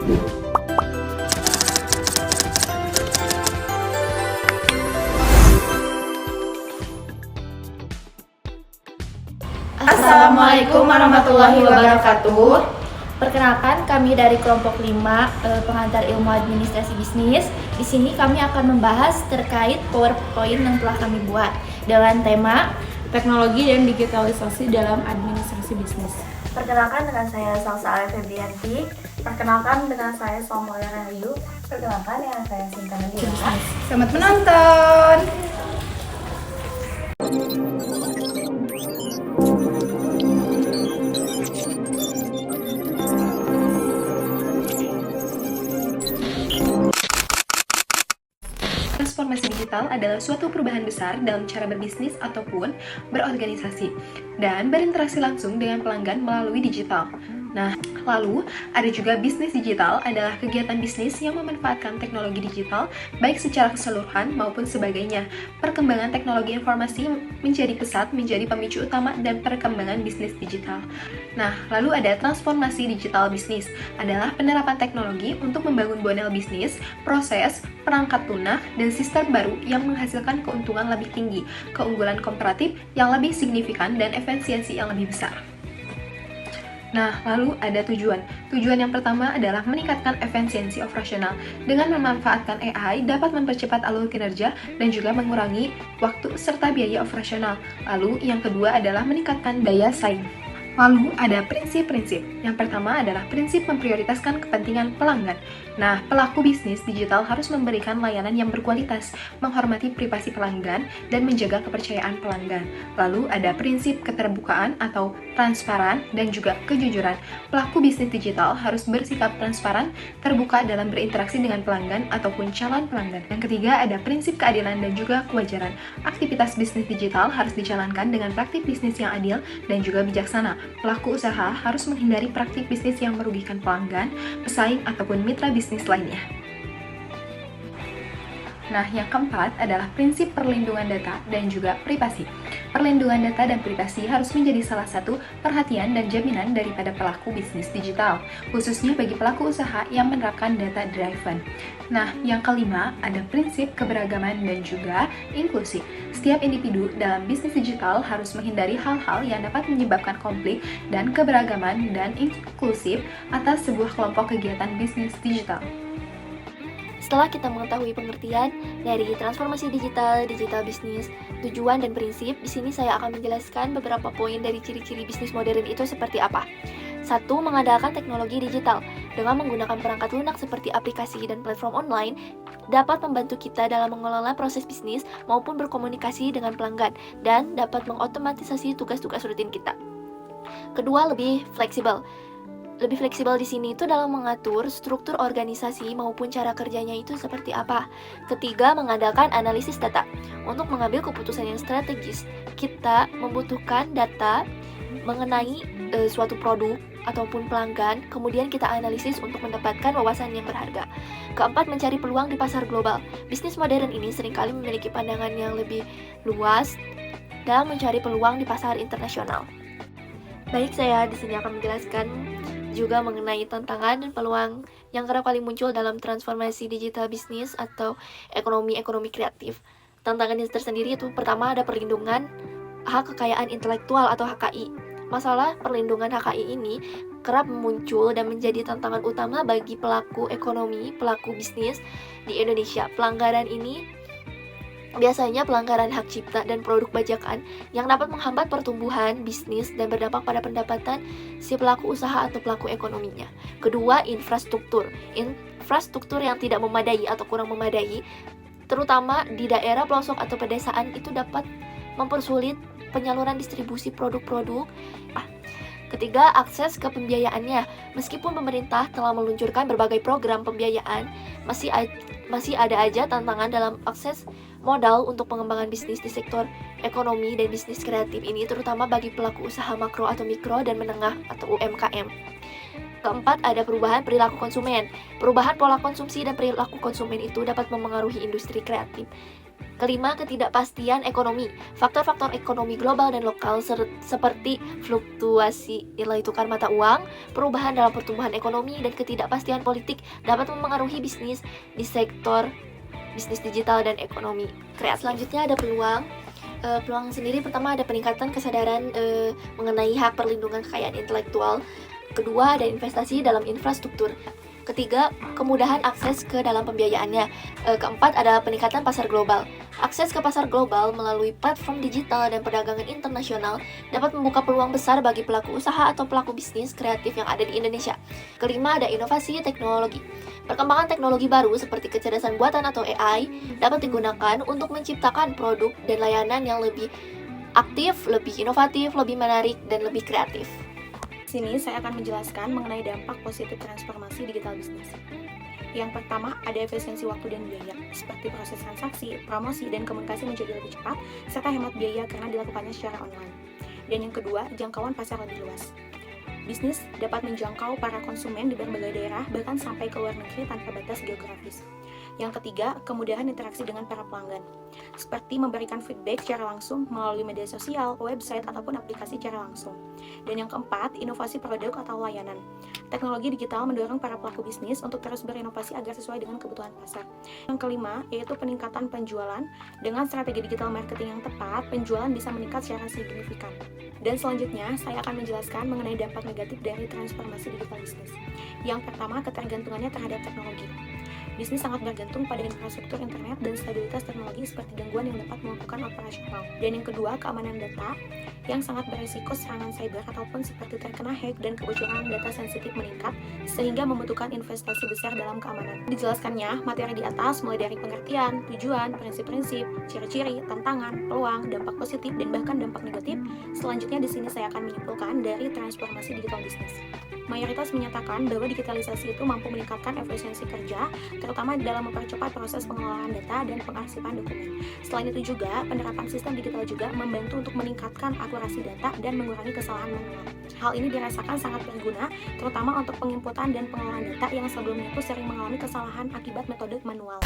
Assalamualaikum warahmatullahi wabarakatuh. Perkenalkan, kami dari kelompok 5 pengantar ilmu administrasi bisnis. Di sini kami akan membahas terkait PowerPoint yang telah kami buat dengan tema Teknologi dan digitalisasi dalam administrasi bisnis. Perkenalkan, dengan saya Salsa Febrianti. Perkenalkan, dengan saya Somoya Rahayu. Perkenalkan, dengan saya Sinta Nadia. Selamat menonton. Transformasi digital adalah suatu perubahan besar dalam cara berbisnis ataupun berorganisasi dan berinteraksi langsung dengan pelanggan melalui digital. Nah, lalu ada juga bisnis digital adalah kegiatan bisnis yang memanfaatkan teknologi digital baik secara keseluruhan maupun sebagainya. Perkembangan teknologi informasi menjadi pesat menjadi pemicu utama dan perkembangan bisnis digital. Nah, lalu ada transformasi digital bisnis adalah penerapan teknologi untuk membangun model bisnis, proses, perangkat lunak, dan sistem baru yang menghasilkan keuntungan lebih tinggi, keunggulan komparatif yang lebih signifikan, dan efisiensi yang lebih besar. Nah, lalu ada tujuan. Tujuan yang pertama adalah meningkatkan efisiensi operasional. Dengan memanfaatkan AI dapat mempercepat alur kinerja dan juga mengurangi waktu serta biaya operasional. Lalu yang kedua adalah meningkatkan daya saing. Lalu ada prinsip-prinsip. Yang pertama adalah prinsip memprioritaskan kepentingan pelanggan. Nah, pelaku bisnis digital harus memberikan layanan yang berkualitas, menghormati privasi pelanggan, dan menjaga kepercayaan pelanggan. Lalu ada prinsip keterbukaan atau transparan dan juga kejujuran. Pelaku bisnis digital harus bersikap transparan, terbuka dalam berinteraksi dengan pelanggan ataupun calon pelanggan. Yang ketiga ada prinsip keadilan dan juga kewajaran. Aktivitas bisnis digital harus dijalankan dengan praktik bisnis yang adil dan juga bijaksana. Pelaku usaha harus menghindari praktik bisnis yang merugikan pelanggan, pesaing, ataupun mitra bisnis lainnya. Nah, yang keempat adalah prinsip perlindungan data dan juga privasi. Perlindungan data dan privasi harus menjadi salah satu perhatian dan jaminan daripada pelaku bisnis digital, khususnya bagi pelaku usaha yang menerapkan data driven. Nah, yang kelima ada prinsip keberagaman dan juga inklusi. Setiap individu dalam bisnis digital harus menghindari hal-hal yang dapat menyebabkan konflik dan keberagaman dan inklusif atas sebuah kelompok kegiatan bisnis digital. Setelah kita mengetahui pengertian dari transformasi digital, digital bisnis, tujuan dan prinsip, di sini saya akan menjelaskan beberapa poin dari ciri-ciri bisnis modern itu seperti apa. 1. Mengandalkan teknologi digital. Dengan menggunakan perangkat lunak seperti aplikasi dan platform online, dapat membantu kita dalam mengelola proses bisnis maupun berkomunikasi dengan pelanggan, dan dapat mengotomatisasi tugas-tugas rutin kita. Kedua, lebih fleksibel. Lebih fleksibel di sini itu dalam mengatur struktur organisasi maupun cara kerjanya itu seperti apa. Ketiga, mengandalkan analisis data. Untuk mengambil keputusan yang strategis, kita membutuhkan data mengenai suatu produk ataupun pelanggan, kemudian kita analisis untuk mendapatkan wawasan yang berharga. Keempat, mencari peluang di pasar global. Bisnis modern ini seringkali memiliki pandangan yang lebih luas dalam mencari peluang di pasar internasional. Baik, saya di sini akan menjelaskan juga mengenai tantangan dan peluang yang kerap kali muncul dalam transformasi digital bisnis atau ekonomi kreatif. Tantangannya tersendiri itu pertama ada perlindungan hak kekayaan intelektual atau HKI. Masalah perlindungan HKI ini kerap muncul dan menjadi tantangan utama bagi pelaku ekonomi, pelaku bisnis di Indonesia. Pelanggaran ini biasanya pelanggaran hak cipta dan produk bajakan yang dapat menghambat pertumbuhan bisnis dan berdampak pada pendapatan si pelaku usaha atau pelaku ekonominya. Kedua, infrastruktur. Infrastruktur yang tidak memadai atau kurang memadai, terutama di daerah pelosok atau pedesaan, itu dapat mempersulit penyaluran distribusi produk-produk. Ketiga, akses ke pembiayaannya. Meskipun pemerintah telah meluncurkan berbagai program pembiayaan, masih ada aja tantangan dalam akses modal untuk pengembangan bisnis di sektor ekonomi dan bisnis kreatif ini, terutama bagi pelaku usaha makro atau mikro dan menengah atau UMKM. Keempat, ada perubahan perilaku konsumen. Perubahan pola konsumsi dan perilaku konsumen itu dapat memengaruhi industri kreatif. Kelima, ketidakpastian ekonomi. Faktor-faktor ekonomi global dan lokal seperti fluktuasi nilai tukar mata uang, perubahan dalam pertumbuhan ekonomi, dan ketidakpastian politik dapat mempengaruhi bisnis di sektor bisnis digital dan ekonomi kreatif. Selanjutnya ada peluang. Peluang sendiri pertama ada peningkatan kesadaran mengenai hak perlindungan kekayaan intelektual. Kedua, ada investasi dalam infrastruktur. Ketiga, kemudahan akses ke dalam pembiayaannya. Keempat, ada peningkatan pasar global. Akses ke pasar global melalui platform digital dan perdagangan internasional dapat membuka peluang besar bagi pelaku usaha atau pelaku bisnis kreatif yang ada di Indonesia. Kelima, ada inovasi teknologi. Perkembangan teknologi baru seperti kecerdasan buatan atau AI dapat digunakan untuk menciptakan produk dan layanan yang lebih aktif, lebih inovatif, lebih menarik, dan lebih kreatif. Di sini saya akan menjelaskan mengenai dampak positif transformasi digital bisnis. Yang pertama, ada efisiensi waktu dan biaya, seperti proses transaksi, promosi, dan komunikasi menjadi lebih cepat, serta hemat biaya karena dilakukannya secara online. Dan yang kedua, jangkauan pasar lebih luas. Bisnis dapat menjangkau para konsumen di berbagai daerah, bahkan sampai ke luar negeri tanpa batas geografis. Yang ketiga, kemudahan interaksi dengan para pelanggan, seperti memberikan feedback secara langsung melalui media sosial, website, ataupun aplikasi secara langsung. Dan yang keempat, inovasi produk atau layanan. Teknologi digital mendorong para pelaku bisnis untuk terus berinovasi agar sesuai dengan kebutuhan pasar. Yang kelima, yaitu peningkatan penjualan. Dengan strategi digital marketing yang tepat, penjualan bisa meningkat secara signifikan. Dan selanjutnya, saya akan menjelaskan mengenai dampak negatif dari transformasi digital bisnis. Yang pertama, ketergantungannya terhadap teknologi. Bisnis sangat bergantung pada infrastruktur internet dan stabilitas teknologi seperti gangguan yang dapat melumpuhkan operasional. Dan yang kedua, keamanan data yang sangat berisiko serangan cyber ataupun seperti terkena hack dan kebocoran data sensitif meningkat sehingga membutuhkan investasi besar dalam keamanan. Dijelaskannya materi di atas mulai dari pengertian, tujuan, prinsip-prinsip, ciri-ciri, tantangan, peluang, dampak positif, dan bahkan dampak negatif. Selanjutnya di sini saya akan menyimpulkan dari transformasi digital bisnis. Mayoritas menyatakan bahwa digitalisasi itu mampu meningkatkan efisiensi kerja, terutama dalam mempercepat proses pengelolaan data dan pengarsipan dokumen. Selain itu juga, penerapan sistem digital juga membantu untuk meningkatkan akurasi data dan mengurangi kesalahan manual. Hal ini dirasakan sangat berguna, terutama untuk penginputan dan pengolahan data yang sebelumnya itu sering mengalami kesalahan akibat metode manual.